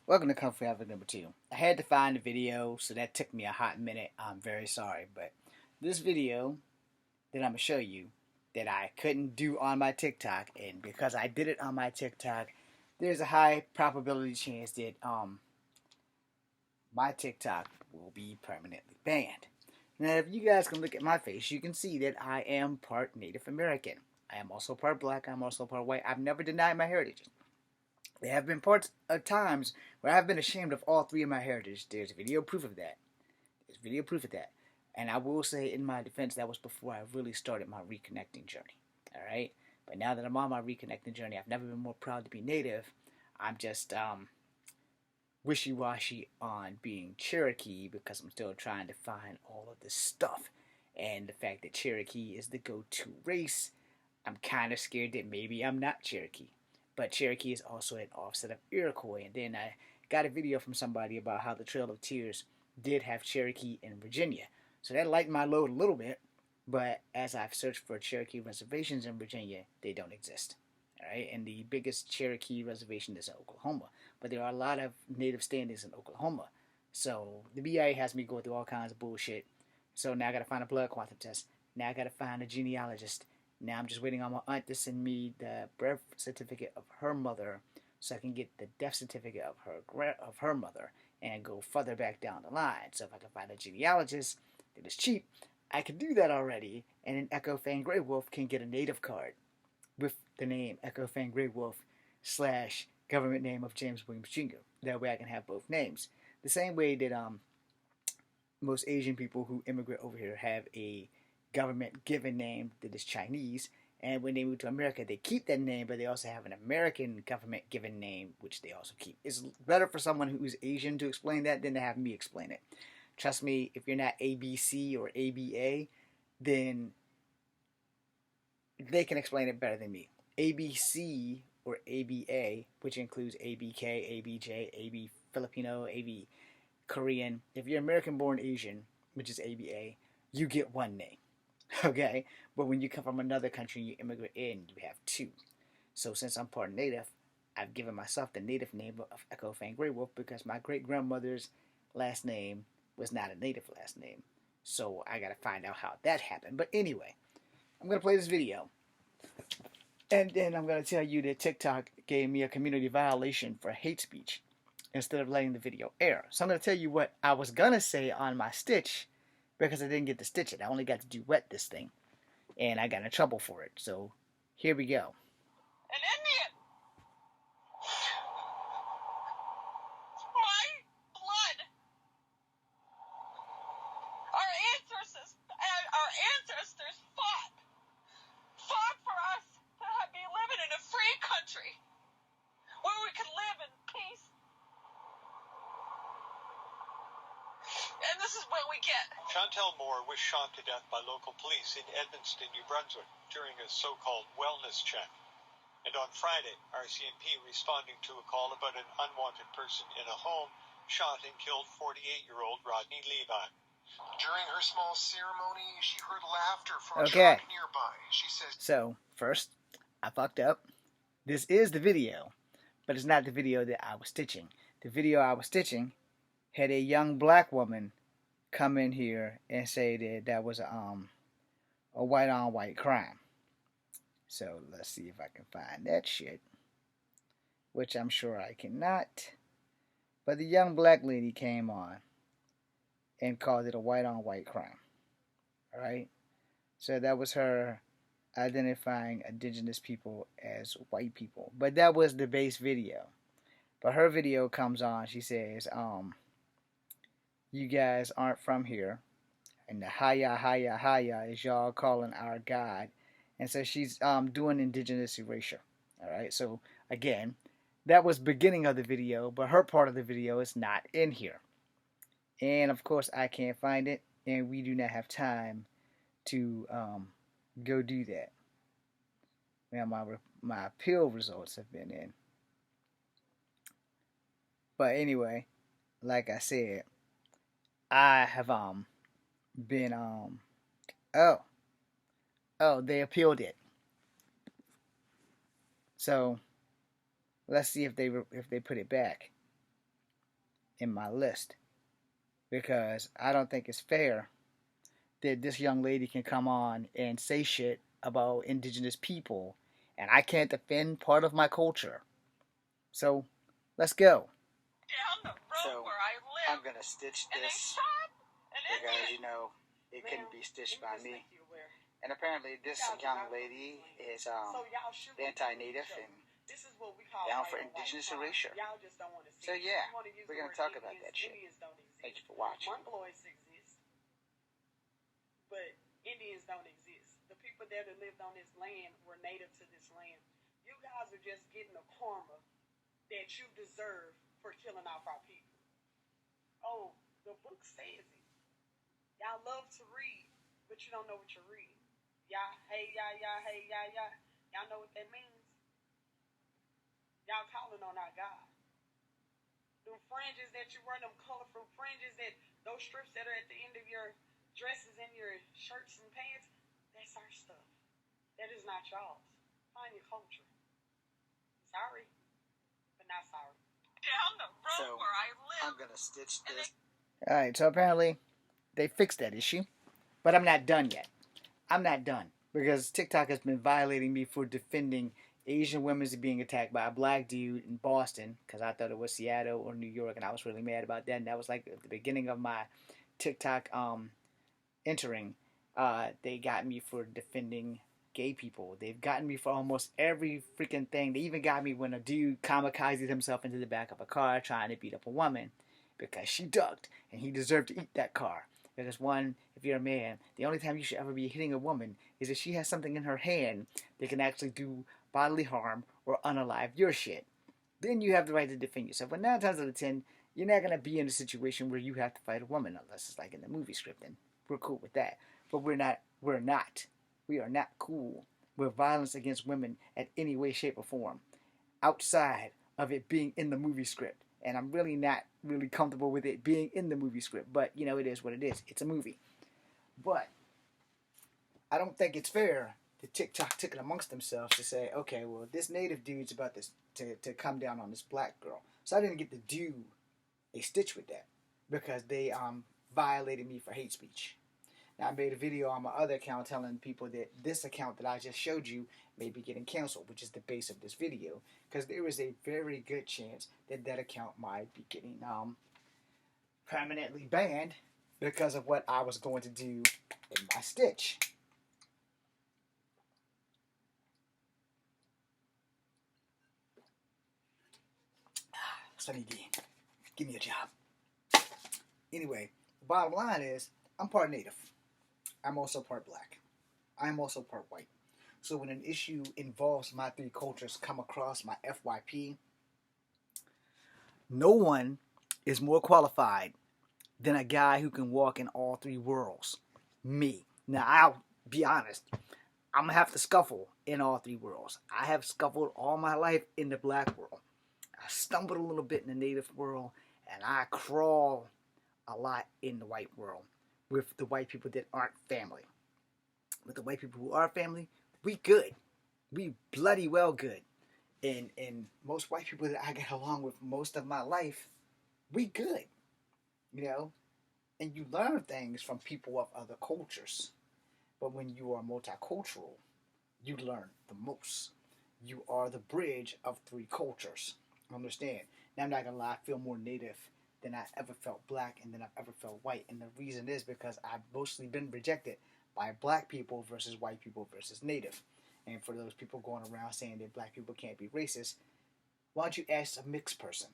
Welcome to Kung Fu Havoc number 2. I had to find the video, so that took me a hot minute. I'm very sorry, but this video that I'm going to show you that I couldn't do on my TikTok, and because I did it on my TikTok, there's a high probability chance that my TikTok will be permanently banned. Now, if you guys can look at my face, you can see that I am part Native American. I am also part black. I'm also part white. I've never denied my heritage. There have been parts of times where I've been ashamed of all three of my heritage. There's video proof of that. There's video proof of that. And I will say, in my defense, that was before I really started my reconnecting journey. All right? But now that I'm on my reconnecting journey, I've never been more proud to be Native. I'm just wishy-washy on being Cherokee because I'm still trying to find all of this stuff. And the fact that Cherokee is the go-to race, I'm kind of scared that maybe I'm not Cherokee. But Cherokee is also an offset of Iroquois. And then I got a video from somebody about how the Trail of Tears did have Cherokee in Virginia. So that lightened my load a little bit. But as I've searched for Cherokee reservations in Virginia, they don't exist. All right, and the biggest Cherokee reservation is in Oklahoma. But there are a lot of native standings in Oklahoma. So the BIA has me go through all kinds of bullshit. So now I gotta find a blood quantum test. Now I gotta find a genealogist. Now I'm just waiting on my aunt to send me the birth certificate of her mother, so I can get the death certificate of her mother, and go further back down the line. So if I can find a genealogist that is cheap, I can do that already, and an Echo Fang Grey Wolf can get a native card with the name Echo Fang Grey Wolf slash government name of James Williams Jr. That way I can have both names. The same way that most Asian people who immigrate over here have a government given name that is Chinese, and when they move to America, they keep that name, but they also have an American government given name, which they also keep. It's better for someone who's Asian to explain that than to have me explain it. Trust me, if you're not ABC or ABA, then they can explain it better than me. ABC or ABA, which includes ABK, ABJ, AB Filipino, AB Korean. If you're American born Asian, which is ABA, you get one name. Okay? But when you come from another country and you immigrate in, you have two. So since I'm part native, I've given myself the native name of Echo Fang Grey Wolf because my great grandmother's last name was not a native last name. So I gotta find out how that happened. But anyway, I'm gonna play this video. And then I'm gonna tell you that TikTok gave me a community violation for hate speech instead of letting the video air. So I'm gonna tell you what I was gonna say on my stitch because I didn't get to stitch it. I only got to do wet this thing. And I got in trouble for it. So here we go. An Indian! My blood! Our ancestors fought for us to be living in a free country where we could live in peace. And this is what we get. Chantel Moore was shot to death by local police in Edmundston, New Brunswick, during a so-called wellness check. And on Friday, RCMP, responding to a call about an unwanted person in a home, shot and killed 48-year-old Rodney Levi. During her small ceremony, she heard laughter from a Okay. truck nearby. She says, So, first, I fucked up. This is the video, but it's not the video that I was stitching. The video I was stitching had a young black woman come in here and say that that was a white-on-white crime. So, let's see if I can find that shit, which I'm sure I cannot. But the young black lady came on and called it a white-on-white crime. Alright? So that was her identifying indigenous people as white people. But that was the base video. But her video comes on, she says, you guys aren't from here. And the hiya, hiya, hiya is y'all calling our God. And so she's doing indigenous erasure. Alright, so again, that was beginning of the video, but her part of the video is not in here. And of course I can't find it, and we do not have time to go do that. Now my appeal results have been in. But anyway, like I said, I have been they appealed it. So let's see if they put it back. in my list because I don't think it's fair that this young lady can come on and say shit about indigenous people and I can't defend part of my culture. So, let's go. Down the road where I live. I'm gonna stitch And they this shot an because, Indian. you know, it couldn't be stitched by me. And apparently this young lady is anti-native and down for indigenous erasure. So yeah, we're gonna talk about that shit. Thank you for watching. But Indians don't exist. The people that lived on this land were native to this land. You guys are just getting the karma that you deserve for killing off our people. Oh, the book says it. Y'all love to read, but you don't know what you're reading. Y'all, hey, y'all. Y'all know what that means? Y'all calling on our God. Them fringes that you wear, them colorful fringes, those strips that are at the end of your dresses and your shirts and pants, that's our stuff. That is not y'all's. Find your culture. Sorry, but not sorry. Down the road where I live. I'm gonna stitch this. Alright, so apparently they fixed that issue. But I'm not done yet. I'm not done. Because TikTok has been violating me for defending Asian women being attacked by a black dude in Boston. Because I thought it was Seattle or New York. And I was really mad about that. And that was like at the beginning of my TikTok entering. They got me for defending gay people. They've gotten me for almost every freaking thing. They even got me when a dude kamikazed himself into the back of a car trying to beat up a woman because she ducked and he deserved to eat that car. Because one, if you're a man, the only time you should ever be hitting a woman is if she has something in her hand that can actually do bodily harm or unalive your shit. Then you have the right to defend yourself. But 9 times out of 10, you're not going to be in a situation where you have to fight a woman unless it's like in the movie script, and we're cool with that. But we're not. We are not cool with violence against women at any way, shape, or form outside of it being in the movie script. And I'm really not really comfortable with it being in the movie script. But, you know, it is what it is. It's a movie. But I don't think it's fair that TikTok took it amongst themselves to say, okay, well, this native dude's about this to come down on this black girl. So I didn't get to do a stitch with that because they violated me for hate speech. Now, I made a video on my other account telling people that this account that I just showed you may be getting canceled, which is the base of this video, because there is a very good chance that that account might be getting permanently banned because of what I was going to do in my stitch. Sunny D, give me a job. Anyway, the bottom line is I'm part native. I'm also part black. I'm also part white. So when an issue involves my 3 cultures come across my FYP, no one is more qualified than a guy who can walk in all 3 worlds. Me. Now, I'll be honest. I'm going to have to scuffle in all 3 worlds. I have scuffled all my life in the black world. I stumbled a little bit in the native world, and I crawl a lot in the white world with the white people that aren't family. With the white people who are family, we good. We bloody well good. And most white people that I get along with most of my life, we good. You know? And you learn things from people of other cultures. But when you are multicultural, you learn the most. You are the bridge of 3 cultures. Understand? Now, I'm not going to lie, I feel more native than I ever felt black and than I've ever felt white. And the reason is because I've mostly been rejected by black people versus white people versus native. And for those people going around saying that black people can't be racist, why don't you ask a mixed person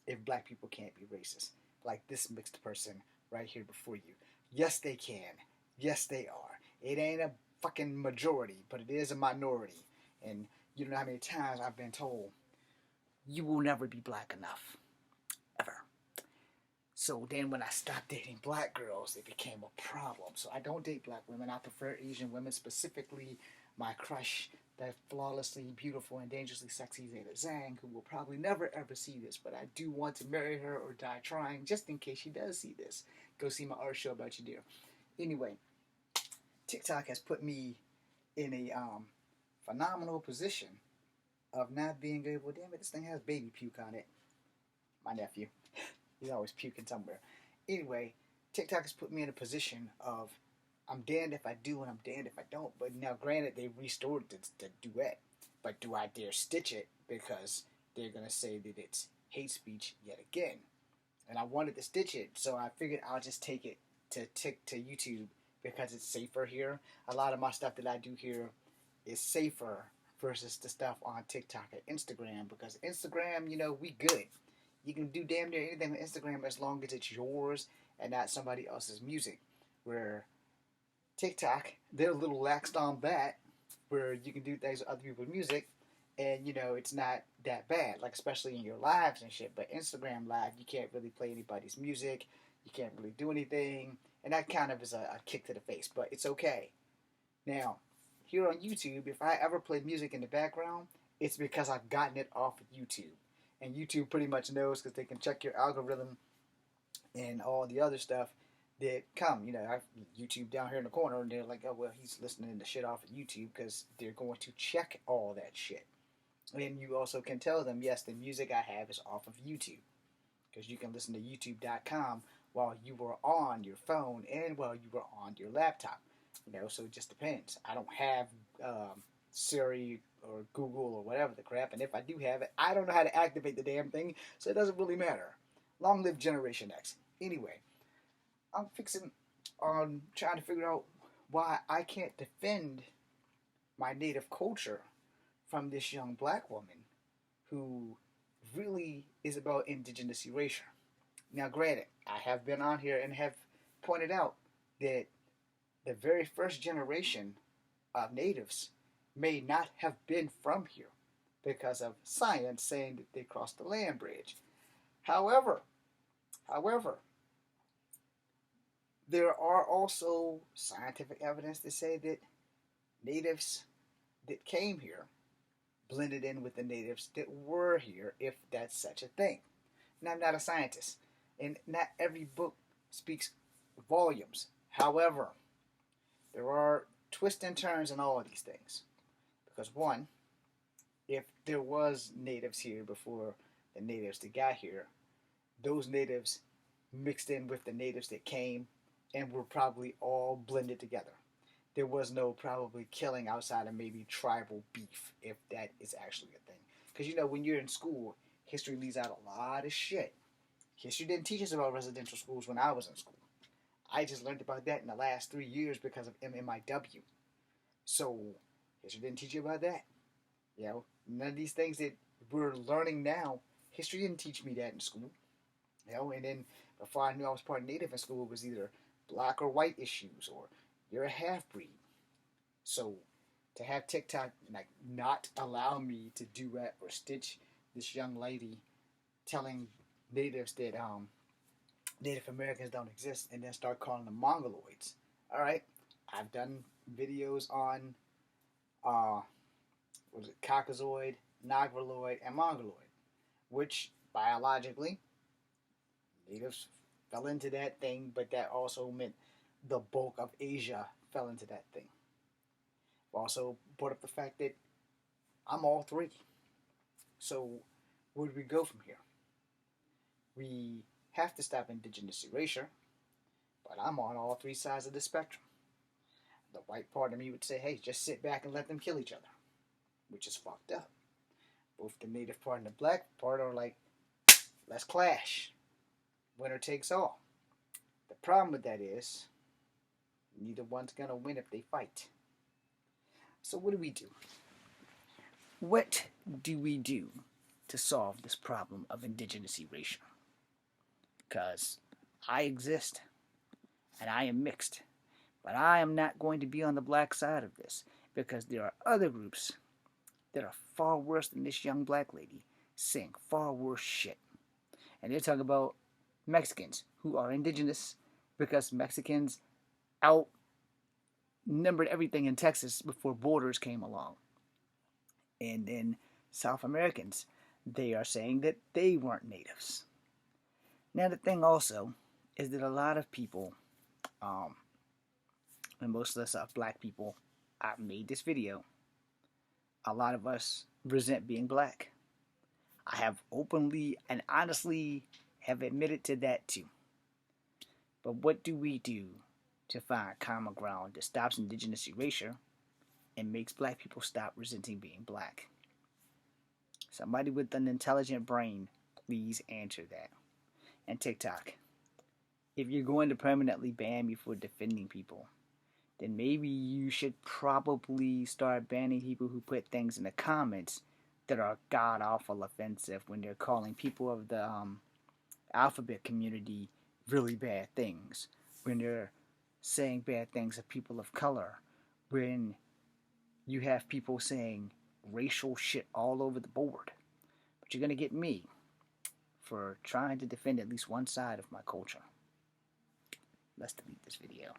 if black people can't be racist? Like this mixed person right here before you. Yes, they can. Yes, they are. It ain't a fucking majority, but it is a minority. And you know how many times I've been told, you will never be black enough. Ever. So then when I stopped dating black girls, it became a problem. So I don't date black women. I prefer Asian women, specifically my crush, that flawlessly beautiful and dangerously sexy Zeta Zhang, who will probably never ever see this, but I do want to marry her or die trying, just in case she does see this. Go see my art show about you, dear. Anyway, TikTok has put me in a phenomenal position of not being able, damn it, this thing has baby puke on it. My nephew. He's always puking somewhere. Anyway, TikTok has put me in a position of I'm damned if I do and I'm damned if I don't. But now, granted, they restored the duet. But do I dare stitch it because they're going to say that it's hate speech yet again? And I wanted to stitch it, so I figured I'll just take it to YouTube because it's safer here. A lot of my stuff that I do here is safer versus the stuff on TikTok and Instagram, because Instagram, we good. You can do damn near anything on Instagram as long as it's yours and not somebody else's music. Where TikTok, they're a little laxed on that, where you can do things with other people's music, and it's not that bad, like especially in your lives and shit. But Instagram Live, you can't really play anybody's music, you can't really do anything, and that kind of is a kick to the face, but it's okay. Now, here on YouTube, if I ever play music in the background, it's because I've gotten it off of YouTube. And YouTube pretty much knows because they can check your algorithm and all the other stuff that come. I have YouTube down here in the corner, and they're like, oh, well, he's listening to shit off of YouTube because they're going to check all that shit. And you also can tell them, yes, the music I have is off of YouTube, because you can listen to youtube.com while you were on your phone and while you were on your laptop. So it just depends. I don't have Siri or Google or whatever the crap, and if I do have it, I don't know how to activate the damn thing, so it doesn't really matter. Long live Generation X. Anyway, I'm fixing on trying to figure out why I can't defend my native culture from this young black woman who really is about indigenous erasure. Now, granted, I have been on here and have pointed out that the very first generation of natives may not have been from here because of science saying that they crossed the land bridge. However, there are also scientific evidence to say that natives that came here blended in with the natives that were here, if that's such a thing. Now, I'm not a scientist, and not every book speaks volumes. However, there are twists and turns in all of these things. Because one, if there was natives here before the natives that got here, those natives mixed in with the natives that came and were probably all blended together. There was no probably killing outside of maybe tribal beef, if that is actually a thing. Because when you're in school, history leaves out a lot of shit. History didn't teach us about residential schools when I was in school. I just learned about that in the last 3 years because of MMIW. So, history didn't teach you about that. None of these things that we're learning now, history didn't teach me that in school. And then before I knew I was part Native in school, it was either black or white issues, or you're a half-breed. So, to have TikTok not allow me to duet or stitch this young lady telling natives that Native Americans don't exist, and then start calling them Mongoloids. Alright, I've done videos on Caucasoid, Negroid, and Mongoloid, which biologically natives fell into that thing, but that also meant the bulk of Asia fell into that thing. I've also brought up the fact that I'm all three. So where do we go from here? We have to stop indigenous erasure, but I'm on all three sides of the spectrum. The white part of me would say, hey, just sit back and let them kill each other, which is fucked up. Both the native part and the black part are like, let's clash. Winner takes all. The problem with that is, neither one's gonna win if they fight. So what do we do? What do we do to solve this problem of indigenous erasure? Because I exist, and I am mixed, but I am not going to be on the black side of this, because there are other groups that are far worse than this young black lady, saying far worse shit. And they're talking about Mexicans who are indigenous, because Mexicans outnumbered everything in Texas before borders came along. And then South Americans, they are saying that they weren't natives. Now the thing also is that a lot of people, and most of us are black people, I made this video, a lot of us resent being black. I have openly and honestly have admitted to that too. But what do we do to find common ground that stops indigenous erasure and makes black people stop resenting being black? Somebody with an intelligent brain, please answer that. And TikTok, if you're going to permanently ban me for defending people, then maybe you should probably start banning people who put things in the comments that are god-awful offensive when they're calling people of the alphabet community really bad things, when they're saying bad things of people of color, when you have people saying racial shit all over the board. But you're going to get me for trying to defend at least one side of my culture. Let's delete this video.